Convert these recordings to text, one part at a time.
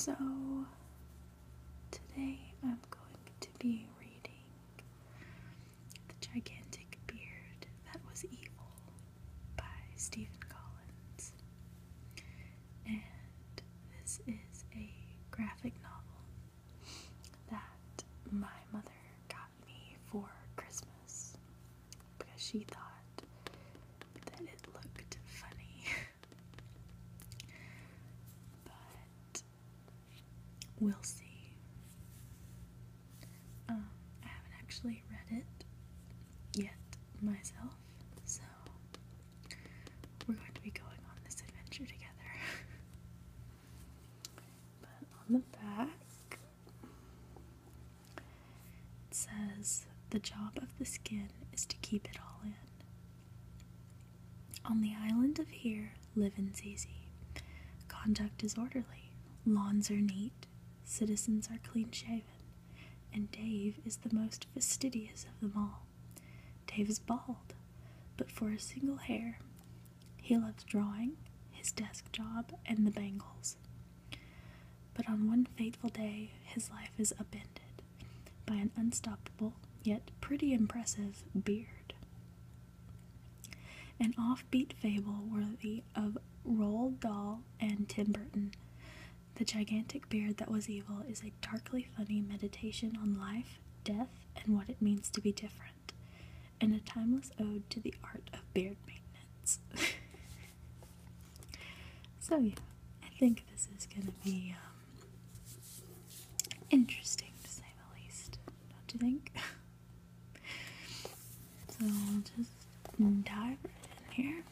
So, today I'm going to be reading The Gigantic Beard That Was Evil by Stephen Collins. And this is a graphic novel that my mother got me for Christmas because she thought that it looked funny. But we'll see. I haven't actually read it yet myself, so we're going to be going on this adventure together. But on the back, it says, "The job of the skin is to keep it all in. On the island of here, living's easy. Conduct is orderly, lawns are neat, citizens are clean-shaven, and Dave is the most fastidious of them all. Dave is bald, but for a single hair. He loves drawing, his desk job, and the bangles. But on one fateful day, his life is upended by an unstoppable, yet pretty impressive, beard. An offbeat fable worthy of Roald Dahl and Tim Burton. The Gigantic Beard That Was Evil is a darkly funny meditation on life, death, and what it means to be different, and a timeless ode to the art of beard maintenance." So yeah, I think this is going to be interesting to say the least, don't you think? So I'll just dive right in here.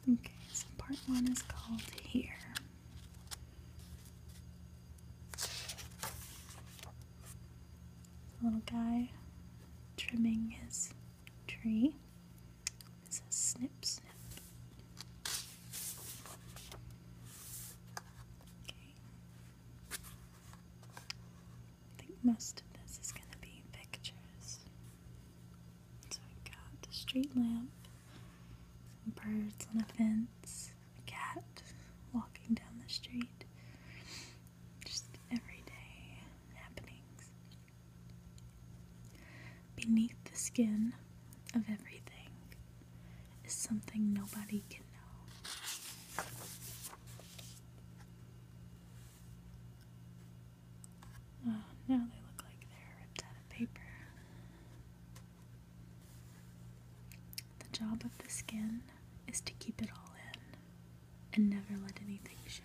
Okay, so part one is called Here. A little guy trimming his tree. It says snip, snip. Okay. I think most of this is going to be pictures. So we've got a street lamp, some birds on a fence, a cat walking down the street. Just everyday happenings. Beneath the skin of everything is something nobody can know. Oh, now they look like they're ripped out of paper. The job of the skin is to keep it all in and never let anything show.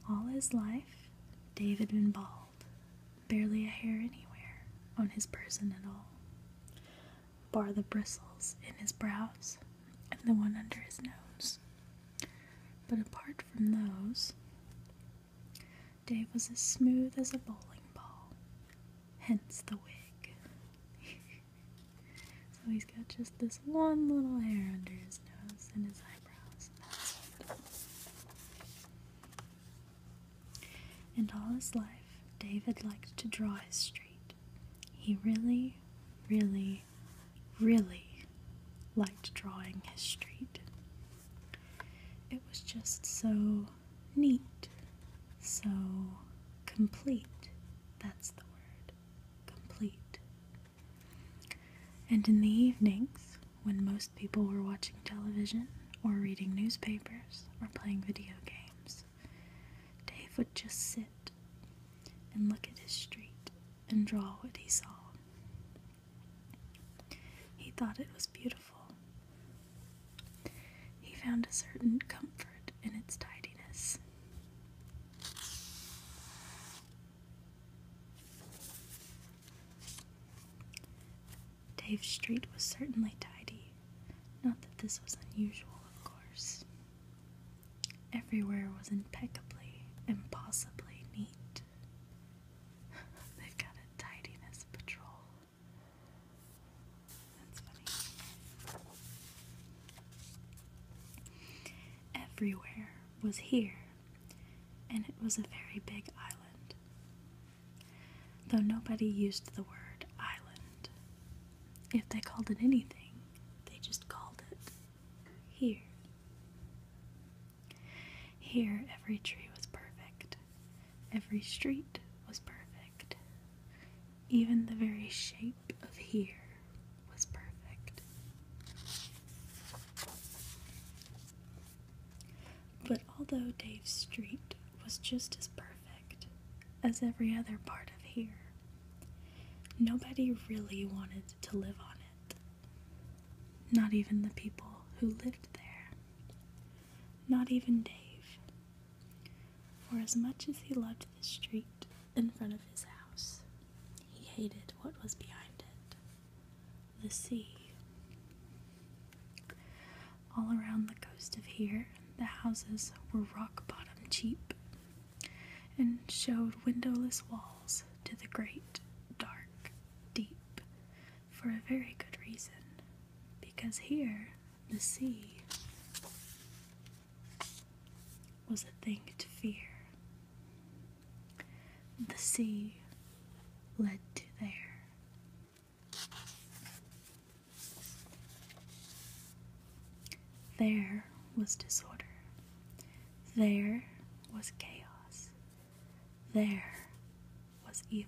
All his life, Dave had been bald, barely a hair anywhere on his person at all, bar the bristles in his brows and the one under his nose. But apart from those, Dave was as smooth as a bowling ball, hence the wig. So he's got just this one little hair under his nose and his eyebrows. That's it. And all his life, David liked to draw his street. He really, really, really liked drawing his street. It was just so neat, so complete. That's the word, complete. And in the evenings, when most people were watching television or reading newspapers or playing video games, Dave would just sit and look at his street and draw what he saw. He thought it was beautiful. He found a certain comfort in its tidiness. Dave's street was certainly tidy. Not that this was unusual, of course. Everywhere was impeccably, impossibly neat. everywhere was here, and it was a very big island. Though nobody used the word island. If they called it anything, they just called it here. Here, every tree was perfect. Every street was perfect. Even the very shape of here was perfect. But although Dave's street was just as perfect as every other part of here, nobody really wanted to live on it. Not even the people who lived there. Not even Dave. For as much as he loved the street in front of his house, he hated what was behind it. The sea. All around the coast of here, the houses were rock-bottom cheap and showed windowless walls to the great, dark, deep, for a very good reason. Because here, the sea was a thing to fear. The sea led to there. There was disorder. There was chaos. There was evil.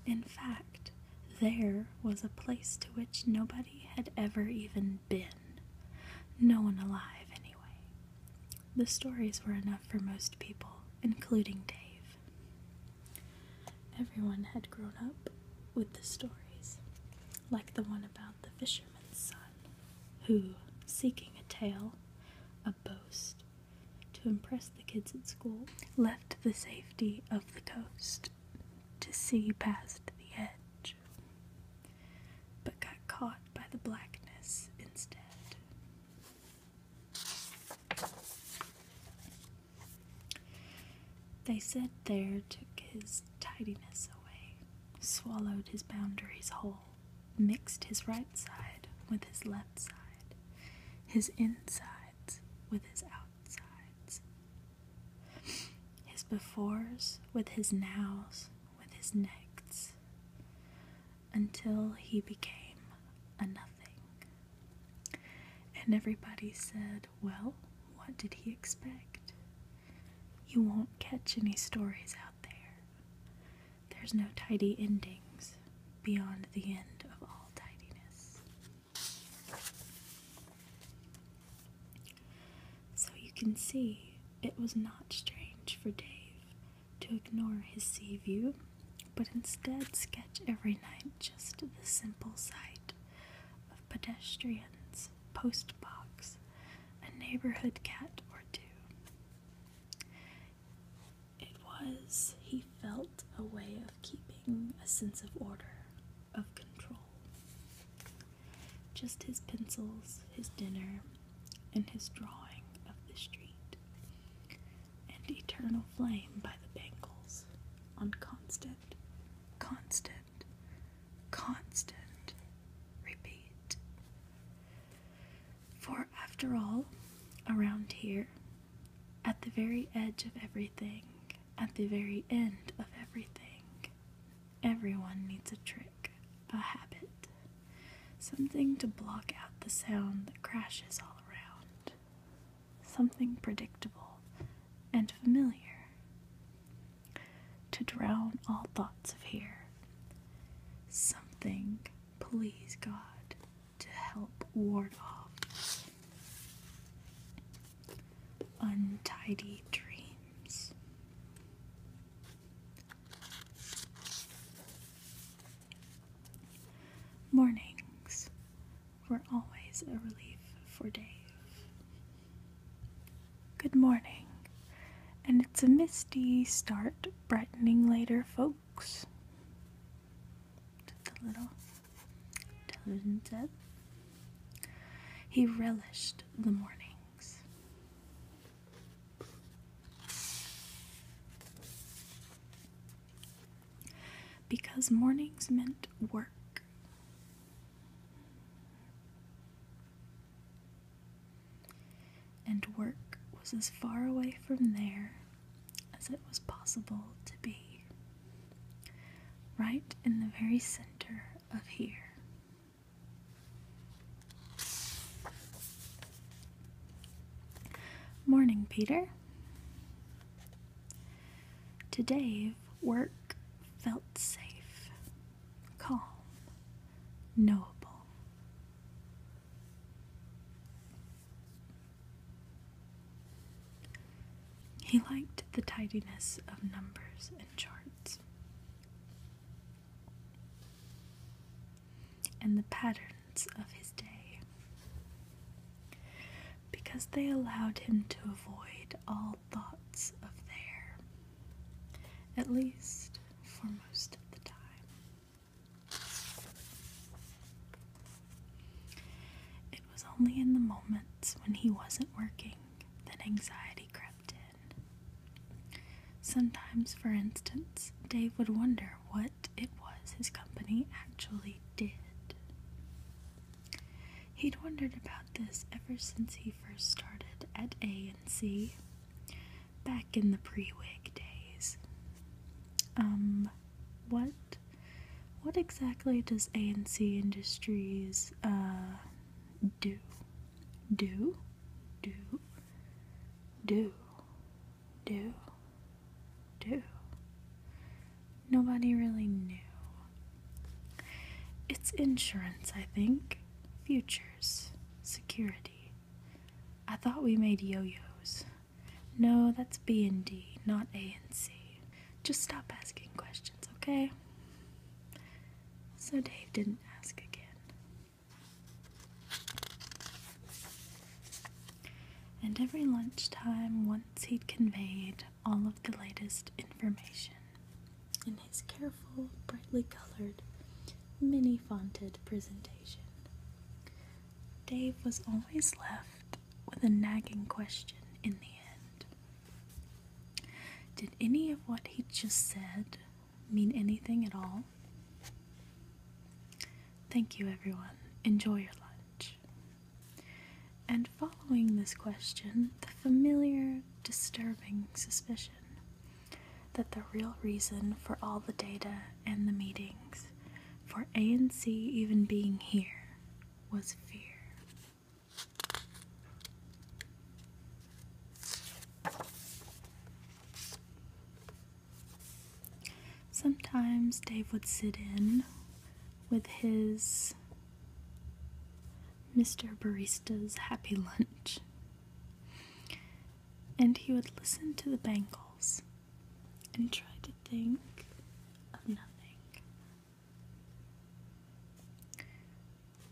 In fact, there was a place to which nobody had ever even been. No one alive, anyway. The stories were enough for most people, including Dave. Everyone had grown up with the stories, like the one about the fisherman's son, who, seeking a tale, a boast, to impress the kids at school, left the safety of the coast to see past the edge, but got caught by the blackness instead. They said there took his tidiness away, swallowed his boundaries whole, mixed his right side with his left side, his insides with his outsides, his befores with his nows, with his necks, until he became a nothing. And everybody said, well, what did he expect? You won't catch any stories out there. There's no tidy endings beyond the end of all tidiness. So you can see it was not strange for Dave to ignore his sea view, but instead sketch every night just the simple sight of pedestrians, postbox, a neighborhood cat or two. He felt a way of keeping a sense of order, of control. Just his pencils, his dinner, and his drawing of the street, and eternal flame by the Bengals on constant repeat. For after all, around here, at the very edge of everything, at the very end of everything, everyone needs a trick, a habit, something to block out the sound that crashes all around, something predictable and familiar, to drown all thoughts of here, something, please God, to help ward off untidy dreams. Mornings were always a relief for Dave. Good morning, and it's a misty start, brightening later, folks. Just a little television set. He relished the mornings. Because mornings meant work. and work was as far away from there as it was possible to be, right in the very center of here. Morning, Peter. To Dave, work felt safe, calm, knowable. He liked the tidiness of numbers and charts, and the patterns of his day, because they allowed him to avoid all thoughts of there, at least for most of the time. It was only in the moments when he wasn't working that anxiety crept in. Sometimes, for instance, Dave would wonder what it was his company actually did. He'd wondered about this ever since he first started at A&C, back in the pre-wig days. What exactly does A&C Industries, do? Nobody really knew. It's insurance, I think. Futures. Security. I thought we made yo-yos. No, that's B&D, not A&C. Just stop asking questions, okay? So Dave didn't ask again. And every lunchtime, once he'd conveyed all of the latest information in his careful, brightly colored, mini-fonted presentation, Dave was always left with a nagging question in the end. Did any of what he'd just said mean anything at all? Thank you, everyone. Enjoy your lunch. And following this question, the familiar, disturbing suspicion that the real reason for all the data and the meetings, for A&C even being here, was fear. Sometimes Dave would sit in with his Mr. Barista's happy lunch, and he would listen to the Bengals and try to think of nothing.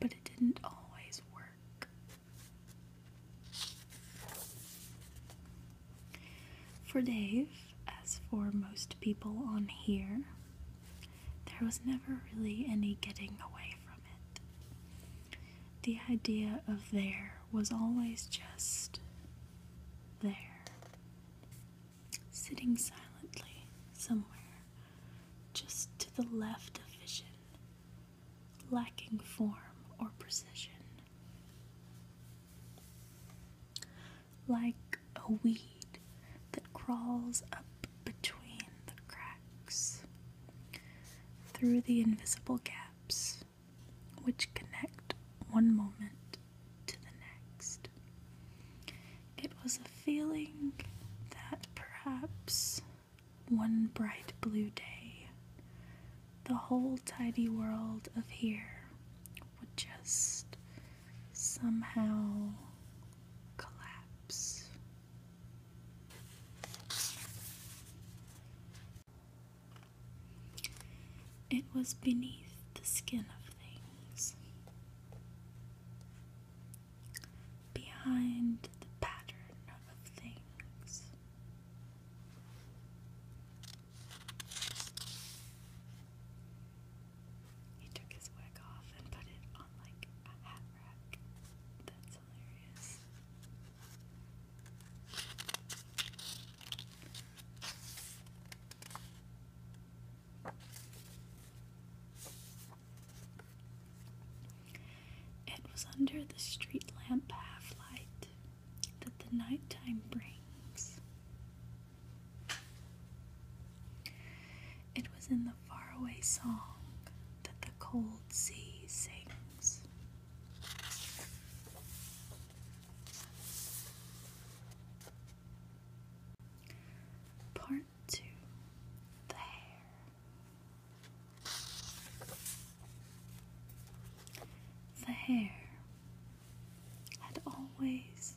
But it didn't always work. For Dave, as for most people on here, there was never really any getting away from it. The idea of there was always just there, sitting silently somewhere, just to the left of vision, lacking form or precision. Like a weed that crawls up between the cracks, through the invisible gaps which connect one moment to the next. It was a feeling that perhaps one bright blue day, the whole tidy world of here would just somehow collapse. It was beneath the skin of things, behind the pattern of things. He took his wig off and put it on like a hat rack. That's hilarious. It was under the street lamp half-light that the nighttime brings. It was in the faraway song that the cold sea sings. Part 2. The Hare. The hare had always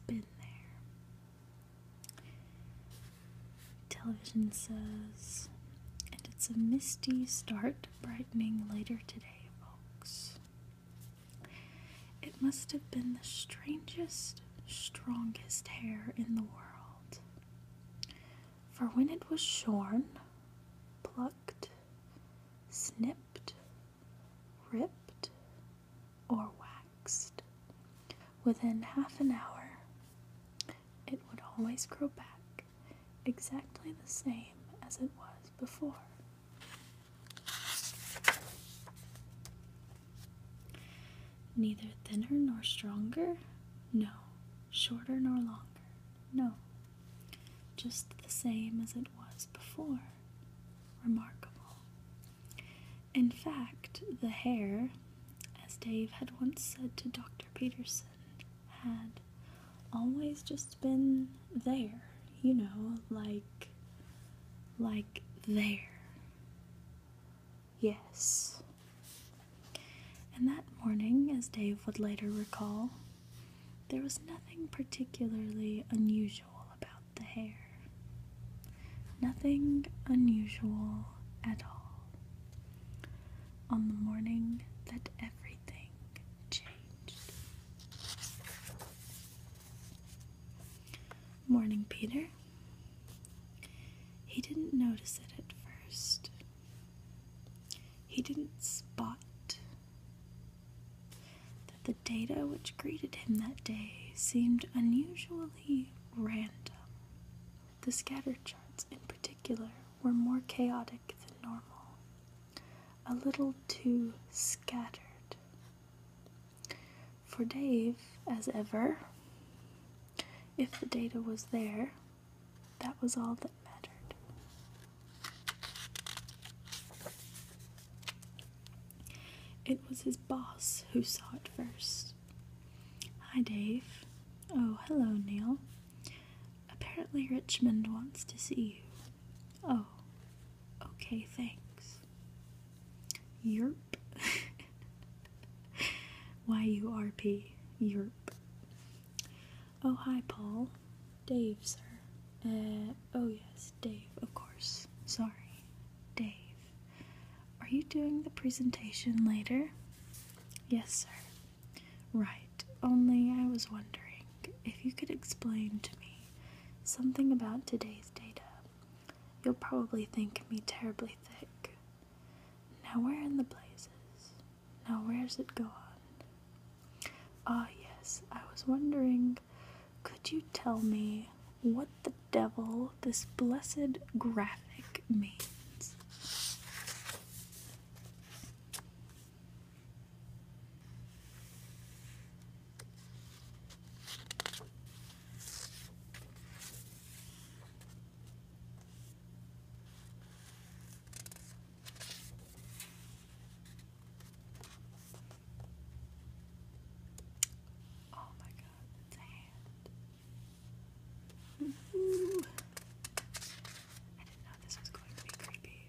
been there. Television says, and it's a misty start brightening later today, folks. It must have been the strangest, strongest hair in the world. For when it was shorn, plucked, snipped, ripped, or waxed, within half an hour, it would always grow back exactly the same as it was before. Neither thinner nor stronger, no. Shorter nor longer, no. Just the same as it was before. Remarkable. In fact, the hair, as Dave had once said to Dr. Peterson, had always just been there, you know, like there. Yes. And that morning, as Dave would later recall, there was nothing particularly unusual about the hair. Nothing unusual at all. On the morning that everything changed. Morning, Peter. He didn't notice it at first. He didn't spot that the data which greeted him that day seemed unusually random. The scatter charts in particular were more chaotic than normal. A little too scattered. For Dave, as ever, if the data was there, that was all that mattered. It was his boss who saw it first. Hi, Dave. Oh, hello, Neil. Apparently Richmond wants to see you. Oh, okay, thanks. Yerp. Y-U-R-P. Yerp. Oh, hi, Paul. Dave, sir. Oh yes, Dave, of course. Sorry. Dave. Are you doing the presentation later? Yes, sir. Right. Only I was wondering if you could explain to me something about today's data. You'll probably think me terribly thick. Now where in the blazes? Now where's it gone? Ah, yes, I was wondering, could you tell me what the devil this blessed graphic means? Ooh. I didn't know this was going to be creepy.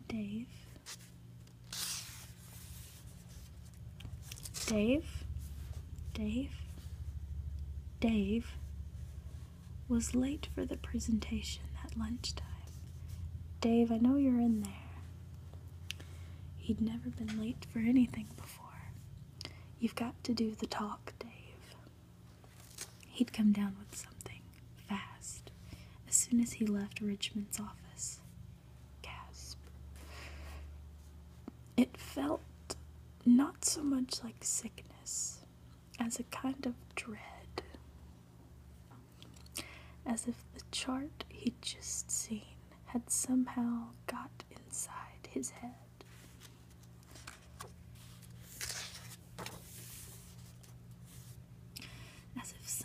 Dave? Dave? Dave? Dave was late for the presentation at lunchtime. Dave, I know you're in there. He'd never been late for anything before. You've got to do the talk, Dave. He'd come down with something, fast, as soon as he left Richmond's office. Gasp. It felt not so much like sickness, as a kind of dread. As if the chart he'd just seen had somehow got inside his head.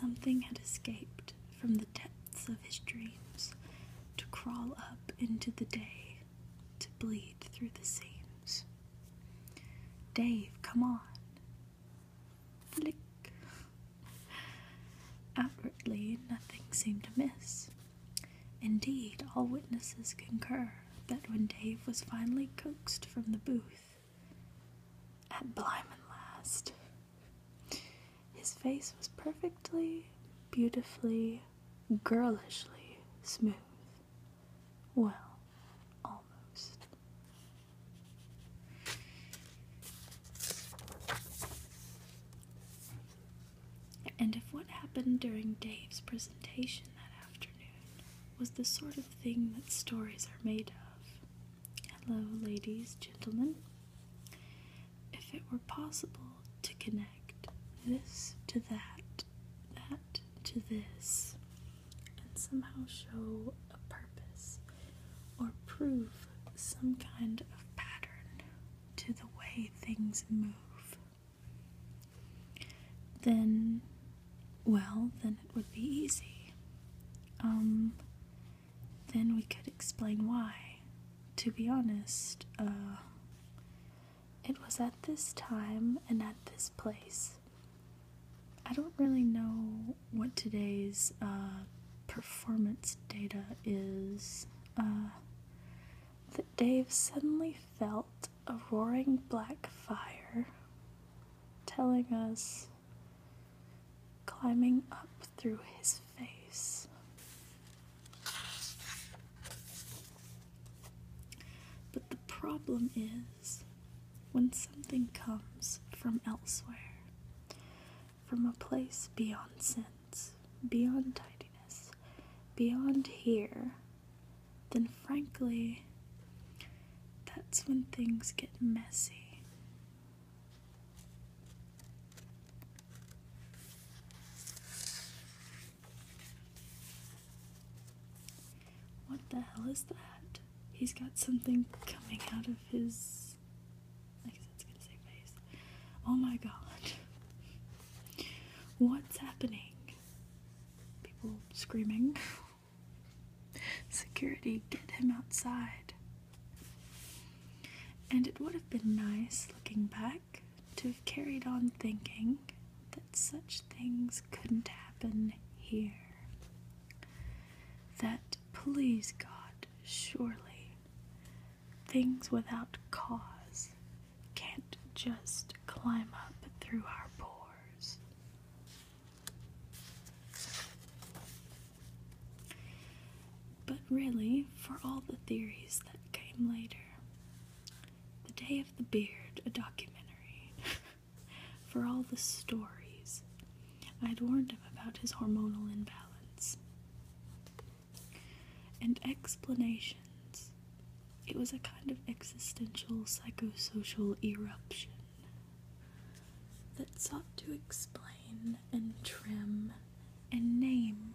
something had escaped from the depths of his dreams to crawl up into the day, to bleed through the seams. Dave, come on. Flick. Outwardly, nothing seemed amiss. Indeed, all witnesses concur that when Dave was finally coaxed from the booth, at Blyman last, his face was perfectly, beautifully, girlishly smooth. Well, almost. And if what happened during Dave's presentation that afternoon was the sort of thing that stories are made of, hello, ladies, gentlemen, if it were possible to connect this to that, that to this, and somehow show a purpose or prove some kind of pattern to the way things move, then, well, then it would be easy. Then we could explain why. To be honest, it was at this time and at this place. I don't really know what today's performance data is. That Dave suddenly felt a roaring black fire telling us, climbing up through his face. But the problem is, when something comes from elsewhere, from a place beyond sense, beyond tidiness, beyond here, then frankly, that's when things get messy. What the hell is that? He's got something coming out of his, I guess it's gonna say face. Oh my god. What's happening? People screaming. Security, get him outside. And it would have been nice, looking back, to have carried on thinking that such things couldn't happen here. That, please God, surely, things without cause can't just climb up through our pores. But really, for all the theories that came later, The Day of the Beard, a documentary, for all the stories, I'd warned him about his hormonal imbalance. And explanations. It was a kind of existential psychosocial eruption that sought to explain and trim and name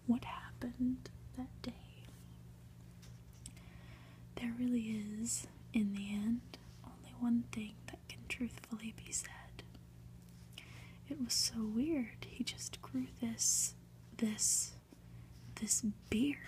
what happened that day. There really is, in the end, only one thing that can truthfully be said. It was so weird. He just grew this beard.